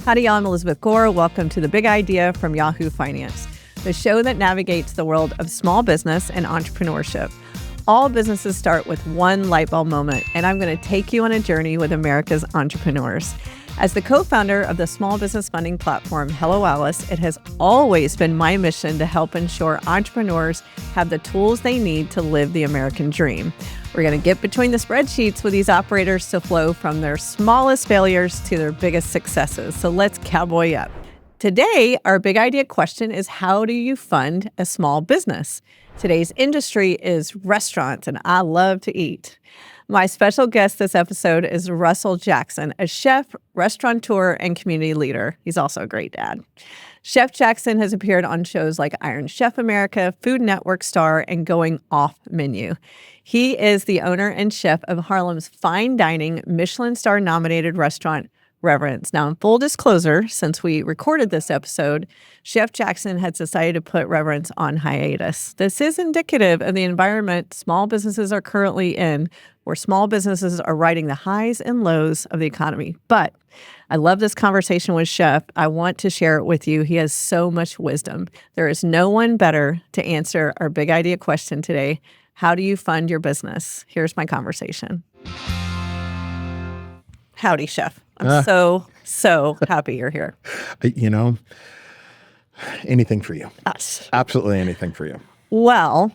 Howdy, I'm Elizabeth Gore. Welcome to The Big Idea from Yahoo Finance, the show that navigates the world of small business and entrepreneurship. All businesses start with one light bulb moment, and I'm going to take you on a journey with America's entrepreneurs. As the co-founder of the small business funding platform Hello Alice, it has always been my mission to help ensure entrepreneurs have the tools they need to live the American dream. We're going to get between the spreadsheets with these operators to flow from their smallest failures to their biggest successes. So let's cowboy up. Today, our big idea question is, how do you fund a small business? Today's industry is restaurants, and I love to eat. My special guest this episode is Russell Jackson, a chef, restaurateur, and community leader. He's also a great dad. Chef Jackson has appeared on shows like Iron Chef America, Food Network Star, and Going Off Menu. He is the owner and chef of Harlem's fine dining, Michelin star nominated restaurant, Reverence. Now, in full disclosure, since we recorded this episode, Chef Jackson has decided to put Reverence on hiatus. This is indicative of the environment small businesses are currently in, where small businesses are riding the highs and lows of the economy. But I love this conversation with Chef. I want to share it with you. He has so much wisdom. There is no one better to answer our big idea question today. How do you fund your business? Here's my conversation. Howdy, Chef. I'm so happy you're here. You know, anything for you. Us. Absolutely anything for you. Well,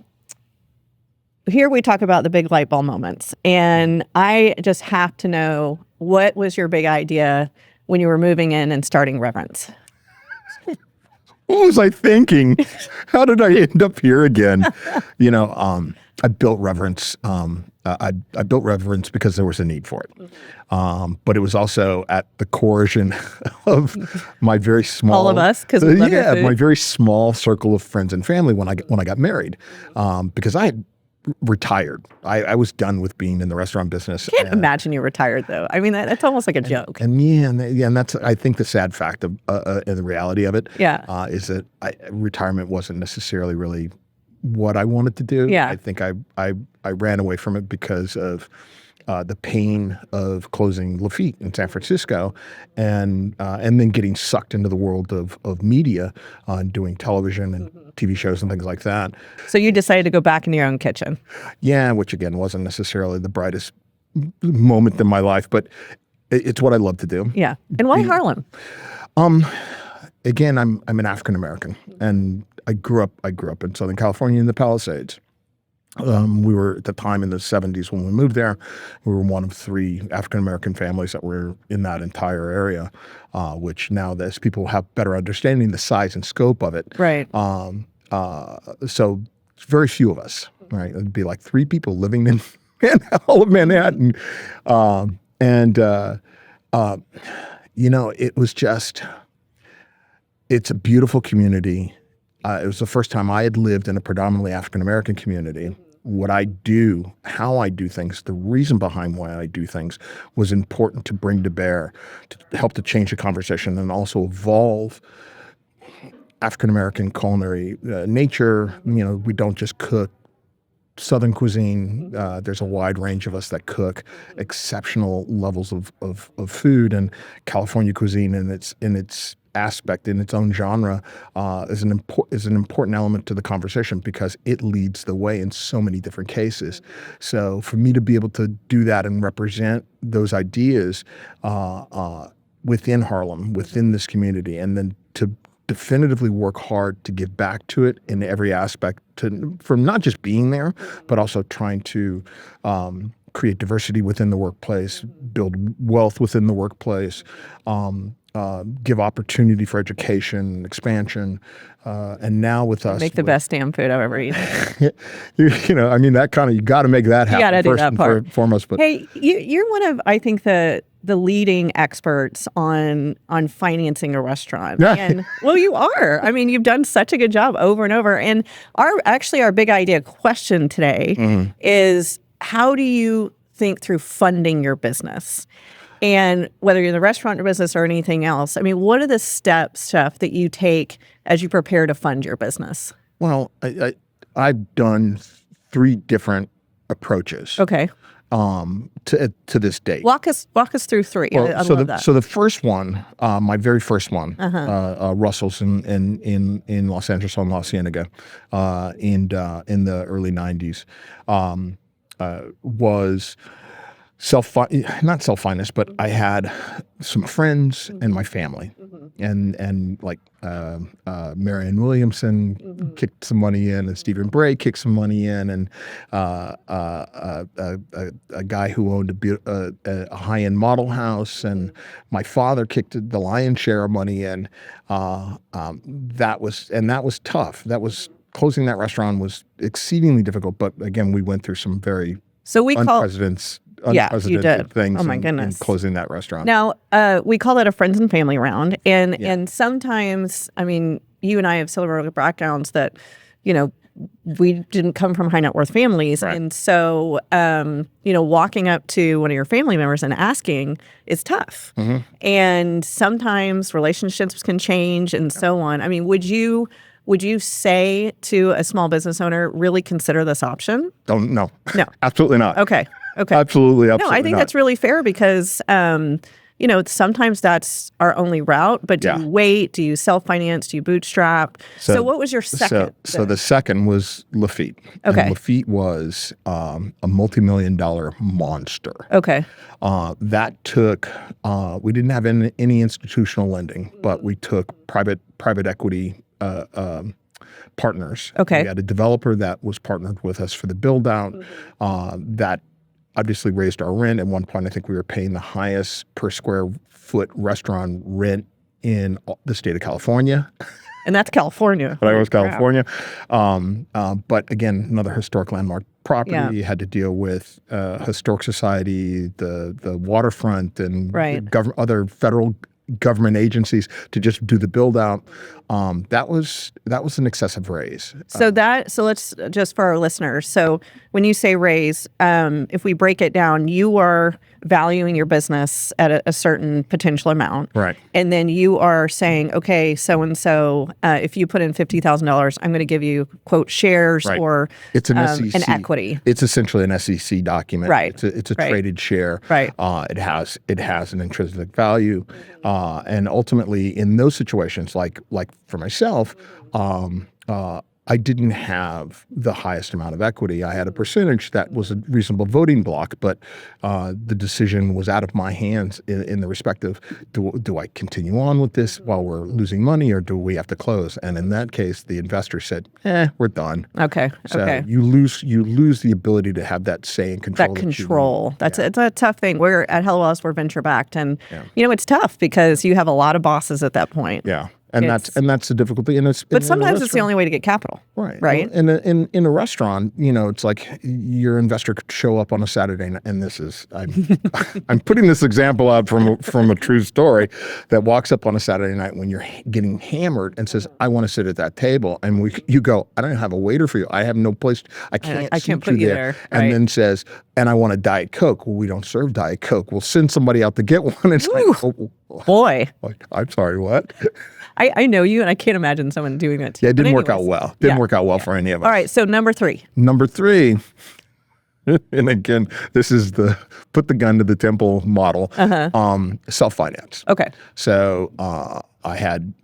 here we talk about the big light bulb moments. And I just have to know, what was your big idea when you were moving in and starting Reverence? What was I thinking? How did I end up here again? I built Reverence. I built Reverence because there was a need for it. But it was also at the coercion of my very small... All of us, because we love your food. My very small circle of friends and family when I got married. Because I had retired. I was done with being in the restaurant business. I can't imagine you retired, though. I mean, that's almost like a joke. And that's, I think, the sad fact of the reality of it. Yeah. Is that retirement wasn't necessarily really what I wanted to do. Yeah. I think I ran away from it because of the pain of closing Lafitte in San Francisco, and then getting sucked into the world of media, and doing television and TV shows and things like that. So you decided to go back in your own kitchen. Yeah, which again wasn't necessarily the brightest moment in my life, but it's what I love to do. Yeah. And why Harlem? Again, I'm an African American, and I grew up in Southern California in the Palisades. We were at the time in the 70s when we moved there. We were one of 3 African American families that were in that entire area, which now as people have better understanding the size and scope of it. Right. So very few of us. Right. It'd be like 3 people living in all of Manhattan, it was just. It's a beautiful community. It was the first time I had lived in a predominantly African-American community. What I do, how I do things, the reason behind why I do things was important to bring to bear, to help to change the conversation and also evolve African-American culinary nature. We don't just cook Southern cuisine. There's a wide range of us that cook exceptional levels of food, and California cuisine in its aspect, in its own genre, is an important element to the conversation because it leads the way in so many different cases. So for me to be able to do that and represent those ideas within Harlem, within this community, and then to definitively work hard to give back to it in every aspect, from not just being there, but also trying to create diversity within the workplace, build wealth within the workplace, give opportunity for education and expansion, and now with us, make the best damn food I've ever eaten. That kind of, you got to make that happen. You got to do that part. Foremost. But hey, you're one of, I think, the leading experts on financing a restaurant. And well, you are. I mean, you've done such a good job over and over. And our big idea question today is, how do you think through funding your business? And whether you're in the restaurant business or anything else, I mean, what are the steps, Chef, that you take as you prepare to fund your business? Well, I've done 3 different approaches. Okay. to this date. Walk us through three. I love that. So the first one, my very first one, Russell's in Los Angeles on La Cienega, in the early '90s, was not self-financed, but I had some friends and my family, and like Marianne Williamson kicked some money in, and Stephen Bray kicked some money in, and a guy who owned a high-end model house, and my father kicked the lion's share of money in. That was tough. Closing that restaurant was exceedingly difficult, but again, we went through some very unprecedented things. Oh my goodness! In closing that restaurant. Now we call that a friends and family round, and sometimes, I mean, you and I have similar backgrounds that, we didn't come from high net worth families, right. And so walking up to one of your family members and asking is tough, and sometimes relationships can change and so on. I mean, would you say to a small business owner, really consider this option? Oh, no, absolutely not. Okay. Absolutely No, I think not. that's really fair because, sometimes that's our only route. But do you wait? Do you self-finance? Do you bootstrap? So what was your second? So the second was Lafitte. Okay. And Lafitte was a multi-million-dollar monster. Okay. That took, we didn't have any institutional lending, but we took private equity partners. Okay. We had a developer that was partnered with us for the build out, that obviously raised our rent. At one point, I think we were paying the highest per square foot restaurant rent in the state of California. And that's California. But I was California. But again, another historic landmark property. Yeah. You had to deal with Historic Society, the waterfront, and other federal government agencies to just do the build out. That was an excessive raise. So let's just for our listeners. So when you say raise, if we break it down, you are valuing your business at a certain potential amount, right? And then you are saying, okay, so and so, if you put in $50,000, I'm going to give you quote shares or it's an SEC, an equity. It's essentially an SEC document, right? It's a traded share, right? It has an intrinsic value, and ultimately in those situations, like for myself, I didn't have the highest amount of equity. I had a percentage that was a reasonable voting block, but the decision was out of my hands in the respect of, do I continue on with this while we're losing money, or do we have to close? And in that case, the investor said, we're done. Okay. So you lose the ability to have that say and control. That control. It's a tough thing. We're at Hello Alice, we're venture backed, and it's tough because you have a lot of bosses at that point. Yeah. And that's the difficulty. But sometimes it's the only way to get capital. Right. Right. Well, in a restaurant, it's like your investor could show up on a Saturday night, and this is I'm putting this example out from a true story, that walks up on a Saturday night when you're getting hammered and says, I want to sit at that table, and you go, I don't have a waiter for you. I have no place. I can't put you there. Right. And then says, and I want a Diet Coke. Well, we don't serve Diet Coke. We'll send somebody out to get one. It's boy. I'm sorry, what? I know you, and I can't imagine someone doing that to you. Yeah, it didn't work out well. Didn't work out well for any of us. All right, so number three. And again, this is the put the gun to the temple model, self-finance. Okay. So I had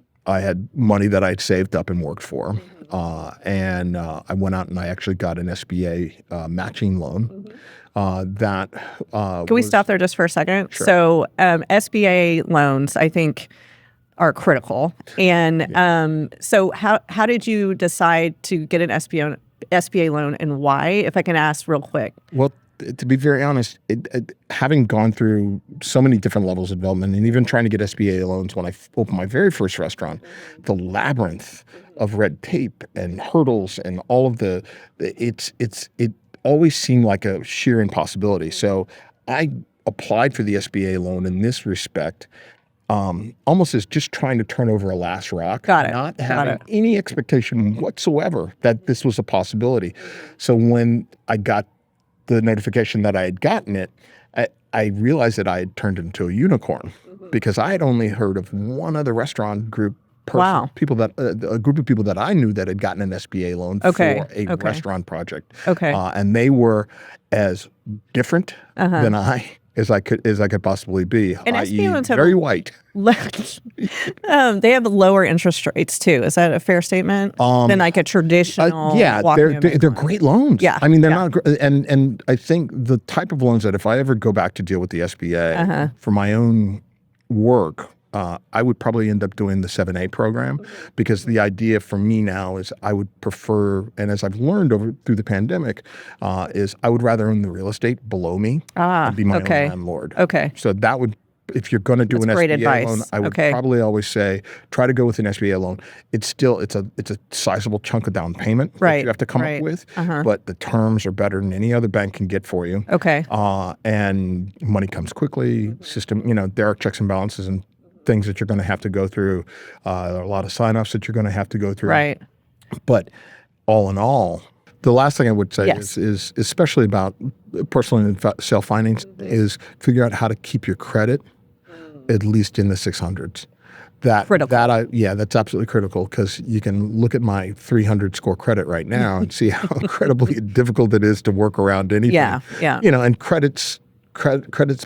money that I'd saved up and worked for, and I went out and I actually got an SBA matching loan. Can we stop there just for a second? Sure. So SBA loans, I think, are critical. And so how did you decide to get an SBA loan, and why, if I can ask real quick? Well, to be very honest, having gone through so many different levels of development, and even trying to get SBA loans when I opened my very first restaurant, the labyrinth of red tape and hurdles and all of it always seemed like a sheer impossibility. So I applied for the SBA loan in this respect, almost as just trying to turn over a last rock, not having any expectation whatsoever that this was a possibility. So when I got the notification that I had gotten it, I realized that I had turned into a unicorn, because I had only heard of one other restaurant group Wow. people that a group of people that I knew that had gotten an SBA loan Okay. for a Okay. restaurant project. Okay. And they were as different than I as I could possibly be, And i.e., SBA loans have very white. they have lower interest rates too. Is that a fair statement? Than like a traditional yeah, walking they're great loans. Yeah. I mean, they're not, and I think the type of loans that if I ever go back to deal with the SBA for my own work, I would probably end up doing the 7A program, because the idea for me now is I would prefer, and as I've learned through the pandemic, is I would rather own the real estate below me and be my own landlord. Okay. So that would, if you're going to do That's an great SBA advice. loan, I would probably always say, try to go with an SBA loan. It's still, it's a sizable chunk of down payment that you have to come up with, but the terms are better than any other bank can get for you. Okay. And money comes quickly. System, there are checks and balances and things that you're going to have to go through. There are a lot of sign-offs that you're going to have to go through. Right. But all in all, the last thing I would say is especially about personal and self-finance is figure out how to keep your credit at least in the 600s. Critical. That's absolutely critical, because you can look at my 300 score credit right now and see how incredibly difficult it is to work around anything. Yeah. And credit's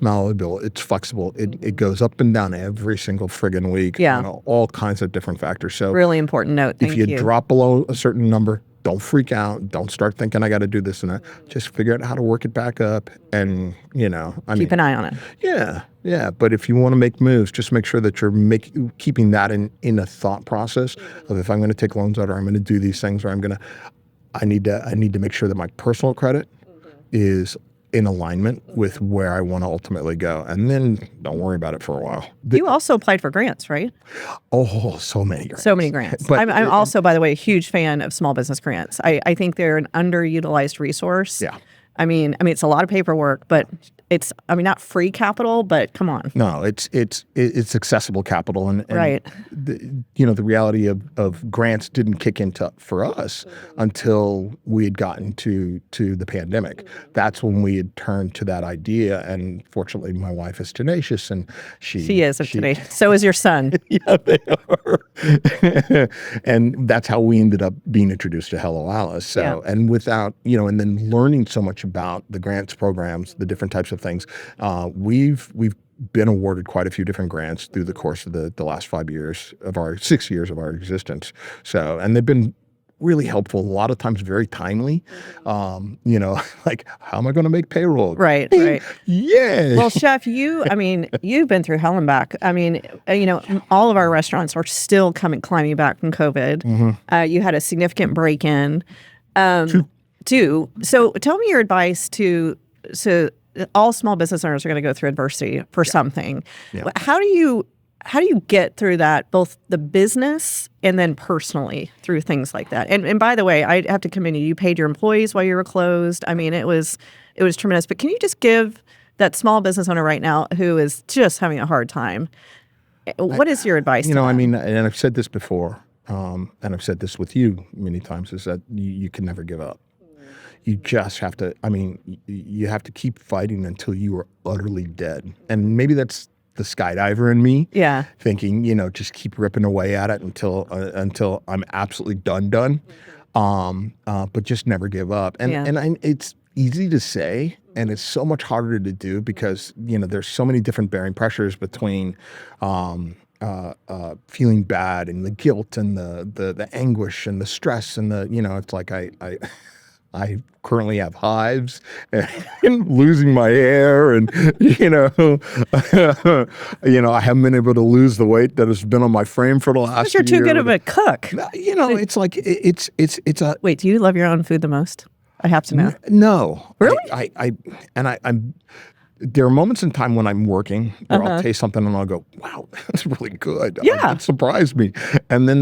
malleable. It's flexible. It goes up and down every single friggin' week. Yeah. All kinds of different factors. So really important note. Thank if you drop below a certain number, don't freak out. Don't start thinking I got to do this and that. Just figure out how to work it back up, and keep an eye on it. Yeah. But if you want to make moves, just make sure that you're keeping that in a thought process of, if I'm going to take loans out, or I'm going to do these things, or I need to make sure that my personal credit is in alignment with where I want to ultimately go, and then don't worry about it for a while. You also applied for grants, right? Oh, so many grants. So many grants. But I'm also, by the way, a huge fan of small business grants. I think they're an underutilized resource. Yeah. I mean, it's a lot of paperwork, but it's, not free capital, but come on. No, it's accessible capital, and right. The reality of grants didn't kick in for us until we had gotten to the pandemic. That's when we had turned to that idea, and fortunately, my wife is tenacious, and she is tenacious. So is your son. Yeah, they are, and that's how we ended up being introduced to Hello Alice. So, and without and then learning so much about the grants programs, the different types of things, we've been awarded quite a few different grants through the course of the last 6 years of our existence. So, and they've been really helpful, a lot of times very timely. Like, how am I going to make payroll? Right. Yeah. Well, Chef, you've been through hell and back. All of our restaurants are still climbing back from COVID. You had a significant break-in. Two. So tell me your advice to all small business owners are going to go through adversity for something. Yeah. How do you get through that, both the business and then personally through things like that? And by the way, I have to commend you. You paid your employees while you were closed. It was tremendous. But can you just give that small business owner right now who is just having a hard time, what is your advice to them? And I've said this before, and I've said this with you many times, is that you can never give up. You just have to, you have to keep fighting until you are utterly dead. And maybe that's the skydiver in me. Yeah. Thinking, just keep ripping away at it until I'm absolutely done. But just never give up. And it's easy to say, and it's so much harder to do, because, there's so many different bearing pressures between feeling bad and the guilt and the anguish and the stress and it's like I currently have hives and losing my hair, and I haven't been able to lose the weight that has been on my frame for the last year. Because you're too good of a cook. It's like it's a. Wait, do you love your own food the most? I have to know. No, really. I'm. There are moments in time when I'm working where I'll taste something and I'll go, "Wow, that's really good." Yeah, it surprised me. And then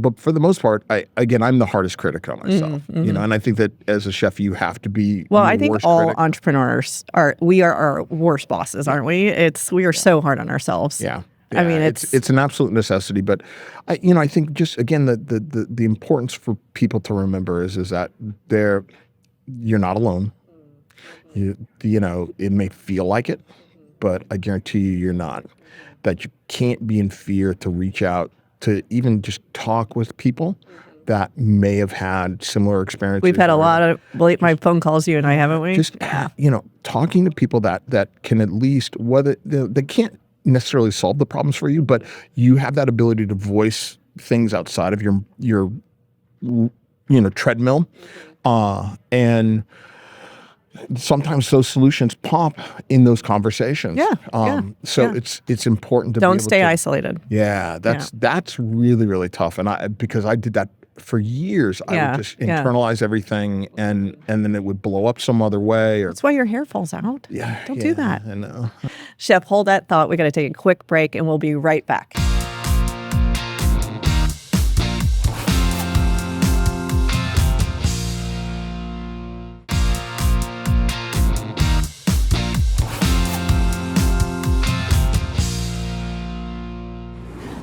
but for the most part, I'm the hardest critic on myself. And I think that as a chef, you have to be. Well, I think all critic. Entrepreneurs are our worst bosses, aren't we? We are so hard on ourselves. Yeah. I mean, it's an absolute necessity. But I think just again the importance for people to remember is that you're not alone. It may feel like it, but I guarantee you're not. That you can't be in fear to reach out to even just talk with people that may have had similar experiences. We've had a lot of late night phone calls, you and I, haven't we? Just talking to people that can at least, whether they can't necessarily solve the problems for you, but you have that ability to voice things outside of your treadmill, and sometimes those solutions pop in those conversations. So it's important to don't be able stay to, isolated. That's really, really tough. And because I did that for years, I would just internalize everything, and then it would blow up some other way. That's why your hair falls out. Don't do that. I know. Chef, hold that thought. We got to take a quick break, and we'll be right back.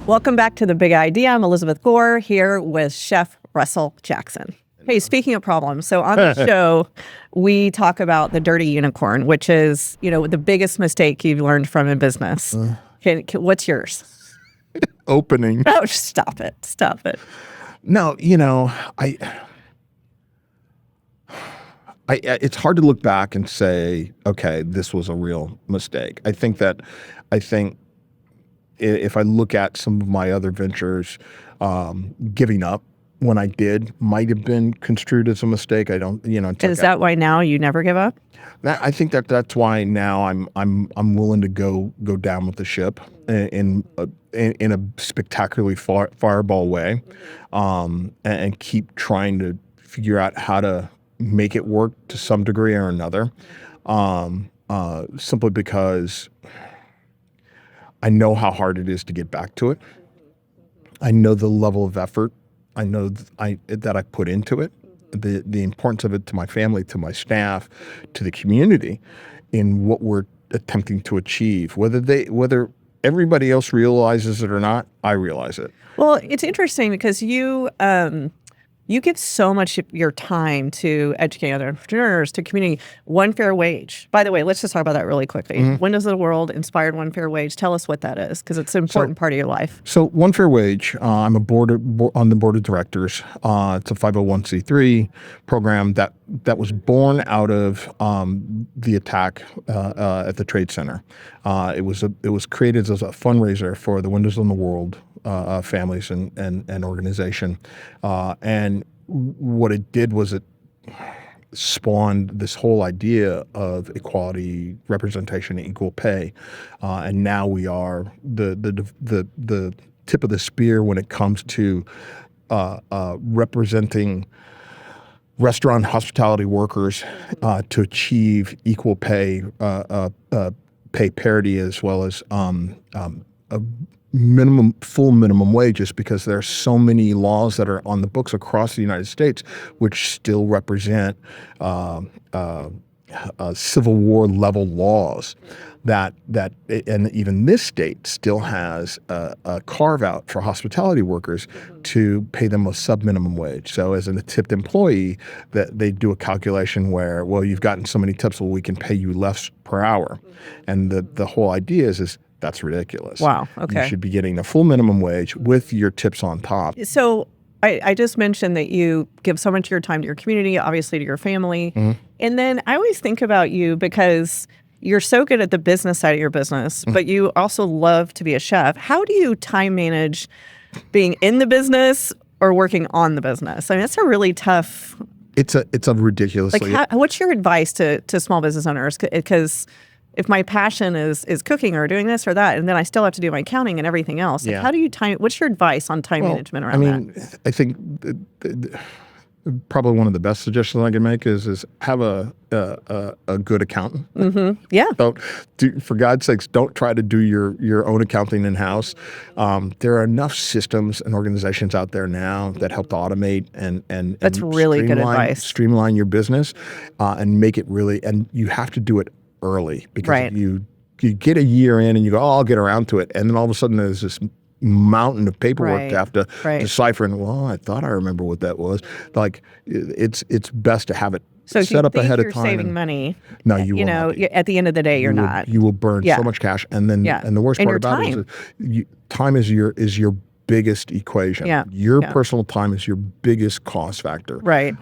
Welcome back to The Big Idea. I'm Elizabeth Gore here with Chef Russell Jackson. Hey, speaking of problems, so on the show, we talk about the dirty unicorn, which is, the biggest mistake you've learned from in business. What's yours? Opening. Oh, stop it. Stop it. No, it's hard to look back and say, okay, this was a real mistake. I think if I look at some of my other ventures, giving up when I did might have been construed as a mistake. I don't, Is that why now you never give up? I think that's why now I'm willing to go down with the ship in a spectacularly fireball way, and keep trying to figure out how to make it work to some degree or another, simply because I know how hard it is to get back to it. I know the level of effort. I know that I put into it, the importance of it to my family, to my staff, to the community, in what we're attempting to achieve. Whether everybody else realizes it or not, I realize it. Well, it's interesting because you give so much of your time to educate other entrepreneurs, to community. One Fair Wage. By the way, let's just talk about that really quickly. Mm-hmm. Windows of the World inspired One Fair Wage. Tell us what that is, because it's an important part of your life. So One Fair Wage, I'm on the board of directors. It's a 501c3 program that was born out of the attack at the Trade Center. It was created as a fundraiser for the Windows on the World families and organization, and what it did was it spawned this whole idea of equality, representation, and equal pay, and now we are the tip of the spear when it comes to representing restaurant hospitality workers to achieve equal pay, pay parity, as well as a full minimum wages, because there are so many laws that are on the books across the United States which still represent Civil War level laws that and even this state still has a carve out for hospitality workers to pay them a sub-minimum wage. So as a tipped employee, that they do a calculation where, well, you've gotten so many tips, well, we can pay you less per hour. And the whole idea is that's ridiculous. Wow. Okay. You should be getting a full minimum wage with your tips on top. So I just mentioned that you give so much of your time to your community, obviously to your family. Mm-hmm. And then I always think about you because you're so good at the business side of your business, mm-hmm. but you also love to be a chef. How do you time manage being in the business or working on the business? I mean, that's a really tough. It's a ridiculously. What's your advice to small business owners? Because if my passion is cooking or doing this or that, and then I still have to do my accounting and everything else, how do you time? What's your advice on time management around that? I think probably one of the best suggestions I can make is have a good accountant. Mm-hmm. Yeah. For God's sakes, don't try to do your own accounting in house. There are enough systems and organizations out there now that help to automate and that's really good advice. Streamline your business and make it really. And you have to do it early, because you get a year in and you go, I'll get around to it, and then all of a sudden there's this mountain of paperwork to have to decipher, and I thought I remember what that was. Like it's best to have it set up ahead of time. So you're saving money. No, you will not. At the end of the day, you're not. You will burn so much cash, and then and the worst part about it is time is your biggest equation. Yeah. Your personal time is your biggest cost factor. Right.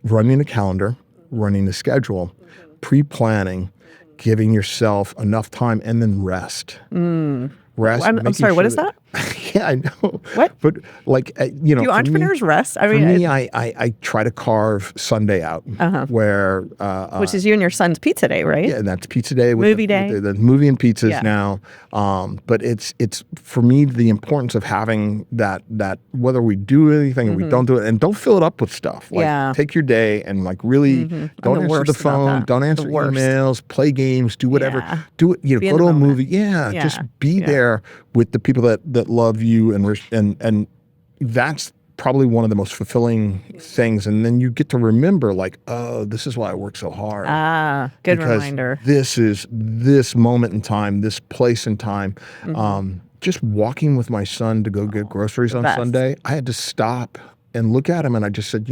Running a calendar, running a schedule, pre-planning, giving yourself enough time, and then rest. Rest. I'm sorry, what is that? Yeah, I know. What? But do entrepreneurs rest? For me, I try to carve Sunday out, where which is you and your son's pizza day, right? Yeah, and that's pizza day. Movie day. The movie and pizzas now. But it's for me the importance of having that whether we do anything or we don't do it, and don't fill it up with stuff. Like take your day and like really don't answer the phone, don't answer emails, play games, do whatever. Do it. Go to a movie. Yeah, just be there with the people that love you and that's probably one of the most fulfilling things. And then you get to remember, like, oh, this is why I work so hard. Good reminder. This is this moment in time, this place in time. Just walking with my son to go get groceries on Sunday, I had to stop and look at him, and I just said,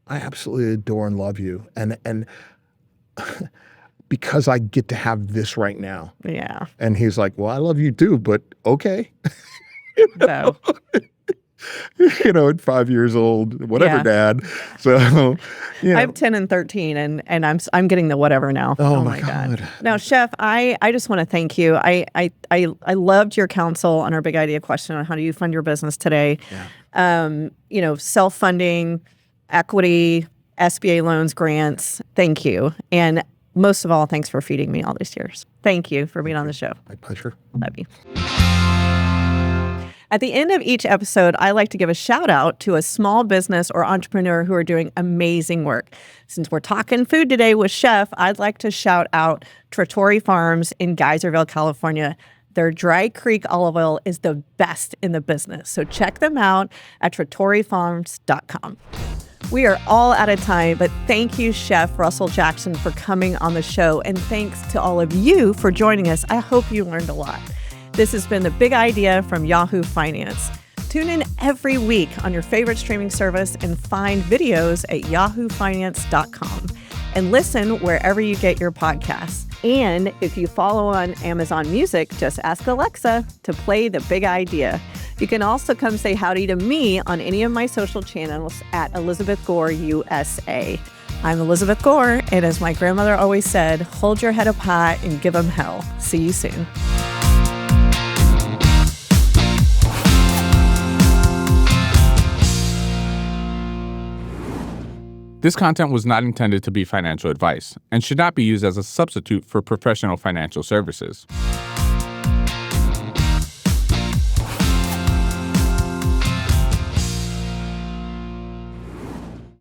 I absolutely adore and love you. And because I get to have this right now. Yeah. And he's like, well, I love you too, but okay. So. At 5 years old, whatever, Dad. So, I have 10 and 13, and I'm getting the whatever now. Oh my God. Now, Chef, I just want to thank you. I loved your counsel on our big idea question on how do you fund your business today. Yeah. Self-funding, equity, SBA loans, grants. Thank you. And most of all, thanks for feeding me all these years. Thank you for being on the show. My pleasure. Love you. At the end of each episode, I like to give a shout out to a small business or entrepreneur who are doing amazing work. Since we're talking food today with Chef, I'd like to shout out Trattori Farms in Geyserville, California. Their Dry Creek olive oil is the best in the business. So check them out at trattorifarms.com. We are all out of time, but thank you, Chef Russell Jackson, for coming on the show. And thanks to all of you for joining us. I hope you learned a lot. This has been The Big Idea from Yahoo Finance. Tune in every week on your favorite streaming service and find videos at yahoofinance.com. And listen wherever you get your podcasts. And if you follow on Amazon Music, just ask Alexa to play The Big Idea. You can also come say howdy to me on any of my social channels at Elizabeth Gore USA. I'm Elizabeth Gore, and as my grandmother always said, hold your head up high and give them hell. See you soon. This content was not intended to be financial advice and should not be used as a substitute for professional financial services.